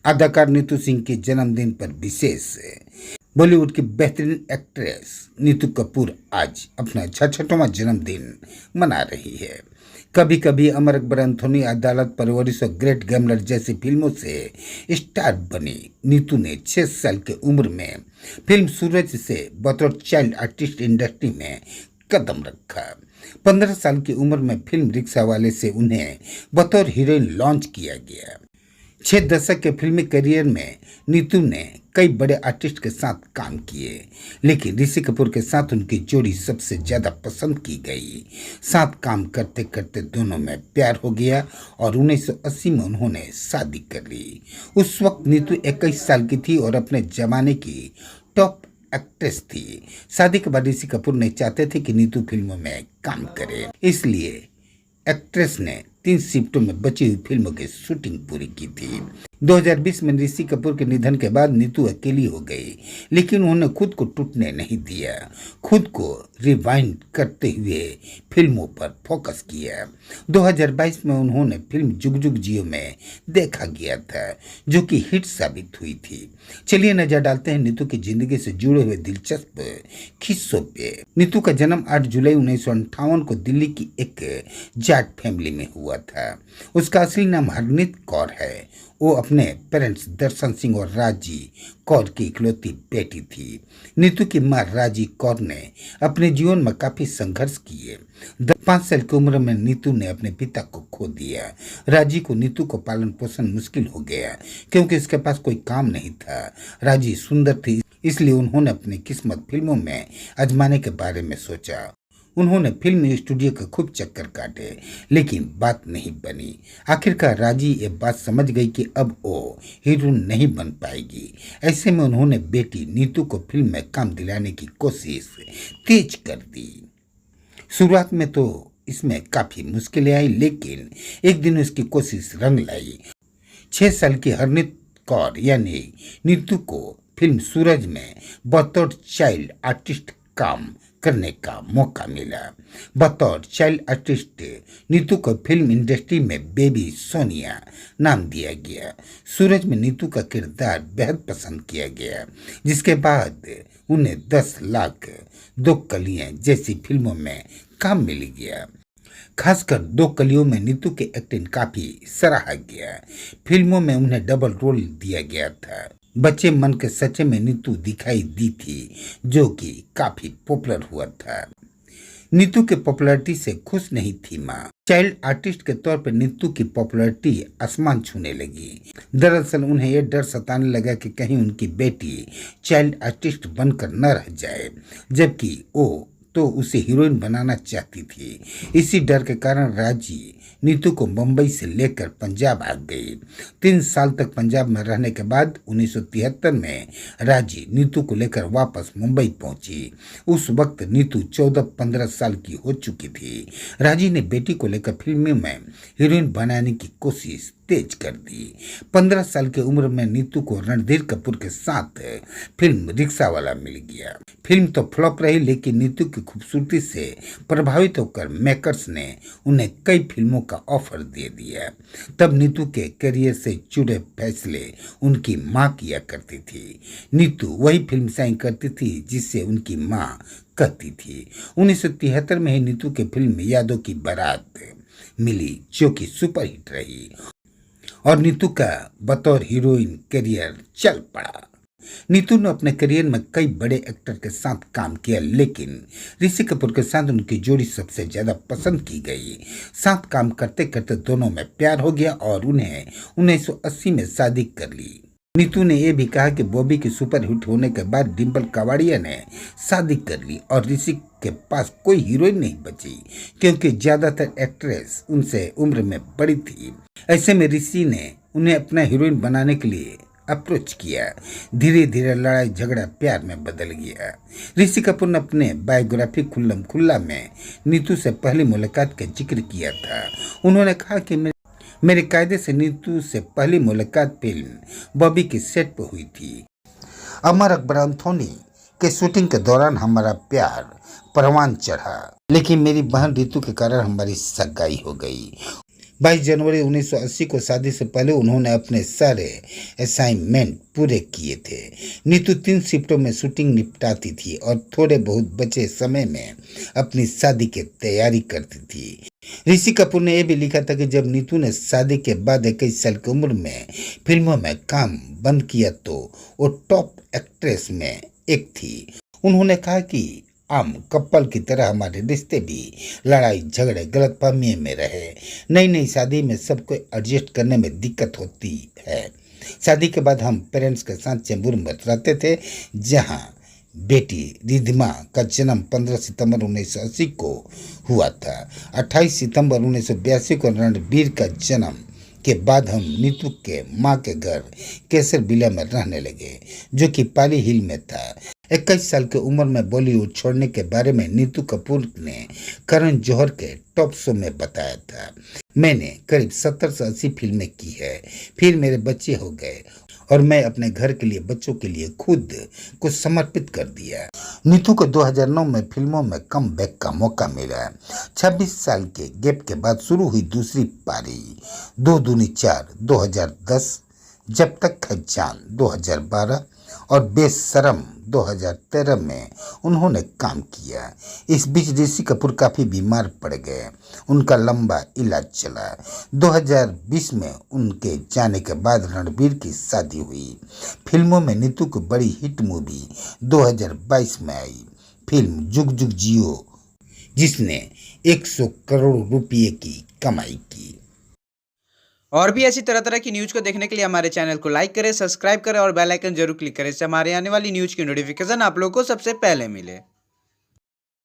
अदाकार नीतू सिंह के जन्मदिन पर विशेष। बॉलीवुड की बेहतरीन एक्ट्रेस नीतू कपूर आज अपना 66वां जन्मदिन मना रही है। कभी कभी, अमर अकबर एंथोनी, अदालत, परवरिश और ग्रेट गैमलर जैसी फिल्मों से स्टार बनी नीतू ने 6 साल की उम्र में फिल्म सूरज से बतौर चाइल्ड आर्टिस्ट इंडस्ट्री में कदम रखा। 15 साल की उम्र में फिल्म रिक्शा वाले से उन्हें बतौर हीरोइन लॉन्च किया गया। 6 दशक के फिल्मी करियर में नीतू ने कई बड़े आर्टिस्ट के साथ काम किए, लेकिन ऋषि कपूर के साथ उनकी जोड़ी सबसे ज्यादा पसंद की गई। साथ काम करते करते दोनों में प्यार हो गया और 1980 में उन्होंने शादी कर ली। उस वक्त नीतू 21 साल की थी और अपने जमाने की टॉप एक्ट्रेस थी। शादी के बाद ऋषि कपूर ने चाहते थे कि नीतू फिल्मों में काम करे, इसलिए एक्ट्रेस ने 3 शिफ्टों में बची हुई फिल्मों की शूटिंग पूरी की थी। 2020 में ऋषि कपूर के निधन के बाद नीतू अकेली हो गई, लेकिन उन्होंने खुद को टूटने नहीं दिया। खुद को रिवाइंड करते हुए फिल्मों पर फोकस किया। 2022 में उन्होंने फिल्म जुग जुग जियो में देखा गया था, जो कि हिट साबित हुई थी। चलिए नजर डालते हैं नीतू की जिंदगी से जुड़े हुए दिलचस्प किस्सों पे। नीतू का जन्म 8 जुलाई 1958 को दिल्ली की एक जाट फैमिली में हुआ था। उसका असली नाम हरनीत कौर है। वो अपने पेरेंट्स दर्शन सिंह और राजी कौर की इकलौती बेटी थी। नीतू की मां राजी कौर ने अपने जीवन में काफी संघर्ष किए। 5 साल की उम्र में नीतू ने अपने पिता को खो दिया। राजी को नीतू को पालन पोषण मुश्किल हो गया, क्योंकि इसके पास कोई काम नहीं था। राजी सुंदर थी, इसलिए उन्होंने अपनी किस्मत फिल्मों में आजमाने के बारे में सोचा। उन्होंने फिल्म स्टूडियो के खूब चक्कर काटे, लेकिन बात नहीं बनी। आखिरकार राजी ये बात समझ गई कि अब वो हीरोइन नहीं बन पाएगी। ऐसे में उन्होंने बेटी नीतू को फिल्म में काम दिलाने की कोशिश तेज कर दी। शुरुआत में तो इसमें काफी मुश्किलें आई, लेकिन एक दिन उसकी कोशिश रंग लाई। 6 साल की हरनीत कौर यानी नीतू को फिल्म सूरज में बतौर चाइल्ड आर्टिस्ट काम करने का मौका मिला। बतौर चाइल्ड आर्टिस्ट नीतू को फिल्म इंडस्ट्री में बेबी सोनिया नाम दिया गया। सूरज में नीतू का किरदार बेहद पसंद किया गया, जिसके बाद उन्हें 10 लाख 2 कलियां जैसी फिल्मों में काम मिल गया। खासकर 2 कलियों में नीतू की एक्टिंग काफी सराहा गया। फिल्मों में उन्हें डबल रोल दिया गया था। बच्चे मन के सच्चे में नीतू दिखाई दी थी, जो कि काफी पॉपुलर हुआ था। नीतू के पॉपुलैरिटी से खुश नहीं थी माँ। चाइल्ड आर्टिस्ट के तौर पर नीतू की पॉपुलैरिटी आसमान छूने लगी। दरअसल उन्हें यह डर सताने लगा कि कहीं उनकी बेटी चाइल्ड आर्टिस्ट बनकर न रह जाए, जबकि वो तो उसे हीरोइन बनाना चाहती थी। इसी डर के कारण राजी नीतू को मुंबई से लेकर पंजाब आ गई। 3 साल तक पंजाब में रहने के बाद 1973 में राजी नीतू को लेकर वापस मुंबई पहुंची। उस वक्त नीतू 14-15 साल की हो चुकी थी। राजी ने बेटी को लेकर फिल्मों में हीरोइन बनाने की कोशिश तेज कर दी। 15 साल की उम्र में नीतू को रणधीर कपूर के साथ फिल्म रिक्शा वाला मिल गया। फिल्म तो फ्लॉप रही, लेकिन नीतू की खूबसूरती से प्रभावित होकर मेकर्स ने उन्हें कई फिल्मों का ऑफर दे दिया। तब नीतू के करियर से जुड़े फैसले उनकी मां किया करती थी। नीतू वही फिल्म साइन करती थी जिससे उनकी मां कहती थी। 1973 में ही नीतू के फिल्म यादों की बारात मिली, जो कि सुपरहिट रही और नीतू का बतौर हीरोइन करियर चल पड़ा। नीतू ने अपने करियर में कई बड़े एक्टर के साथ काम किया, लेकिन ऋषि कपूर के साथ उनकी जोड़ी सबसे ज्यादा पसंद की गई। साथ काम करते करते दोनों में प्यार हो गया और उन्हें 1980 में शादी कर ली। नीतू ने यह भी कहा कि बॉबी की सुपरहिट होने के बाद डिम्पल कपाड़िया ने शादी कर ली और ऋषि के पास कोई हीरोइन नहीं बची, क्योंकि ज्यादातर एक्ट्रेस उनसे उम्र में बड़ी थी। ऐसे में ऋषि ने उन्हें अपना हीरोइन बनाने के लिए अप्रोच किया। धीरे धीरे लड़ाई झगड़ा प्यार में बदल गया। ऋषि कपूर ने अपने बायोग्राफी खुल्लम खुल्ला में नीतू से पहली मुलाकात का जिक्र किया था। उन्होंने कहा कि मेरे कायदे से नीतू से पहली मुलाकात फिल्म बॉबी की सेट पर हुई थी। अमर अकबर एंथोनी के शूटिंग के दौरान हमारा प्यार परवान चढ़ा, लेकिन मेरी बहन ऋतु के कारण हमारी सगाई हो गई। 22 जनवरी 1980 को शादी से पहले उन्होंने अपने सारे असाइनमेंट पूरे किए थे। नीतू 3 शिफ्टों में शूटिंग निपटाती थी और थोड़े बहुत बचे समय में अपनी शादी की तैयारी करती थी। ऋषि कपूर ने यह भी लिखा था कि जब नीतू ने शादी के बाद 21 साल की उम्र में फिल्मों में काम बंद किया तो वो टॉप एक्ट्रेस में एक थी। उन्होंने कहा कि आम कपल की तरह हमारे रिश्ते भी लड़ाई झगड़े गलतफहमी में रहे। नई नई शादी में सबको एडजस्ट करने में दिक्कत होती है। शादी के बाद हम पेरेंट्स के साथ चेंबूर में रहते थे, जहां बेटी रिधिमा का जन्म 15 सितंबर 1980 को हुआ था। 28 सितंबर 1982 को रणबीर का जन्म के बाद हम नीतू के माँ के घर केसर विला में रहने लगे, जो कि पाली हिल में था। 21 साल की उम्र में बॉलीवुड छोड़ने के बारे में नीतू कपूर ने करण जौहर के टॉप शो में बताया था। मैंने करीब 70 से 80 फिल्में की है, फिर मेरे बच्चे हो गए और मैं अपने घर के लिए बच्चों के लिए खुद को समर्पित कर दिया। नीतू को 2009 में फिल्मों में कम बैक का मौका मिला। 26 साल के गैप के बाद शुरू हुई दूसरी पारी 2 दूनी 4 2010, जब तक है जान 2012 और बेशरम 2013 में उन्होंने काम किया। इस बीच ऋषि कपूर काफी बीमार पड़ गए, उनका लंबा इलाज चला। 2020 में उनके जाने के बाद रणबीर की शादी हुई। फिल्मों में नीतू की बड़ी हिट मूवी 2022 में आई, फिल्म जुग जुग जियो, जिसने 100 करोड़ रुपये की कमाई की। और भी ऐसी तरह तरह की न्यूज़ को देखने के लिए हमारे चैनल को लाइक करें, सब्सक्राइब करें और बेल आइकन जरूर क्लिक करें, इससे हमारे आने वाली न्यूज़ की नोटिफिकेशन आप लोगों को सबसे पहले मिले।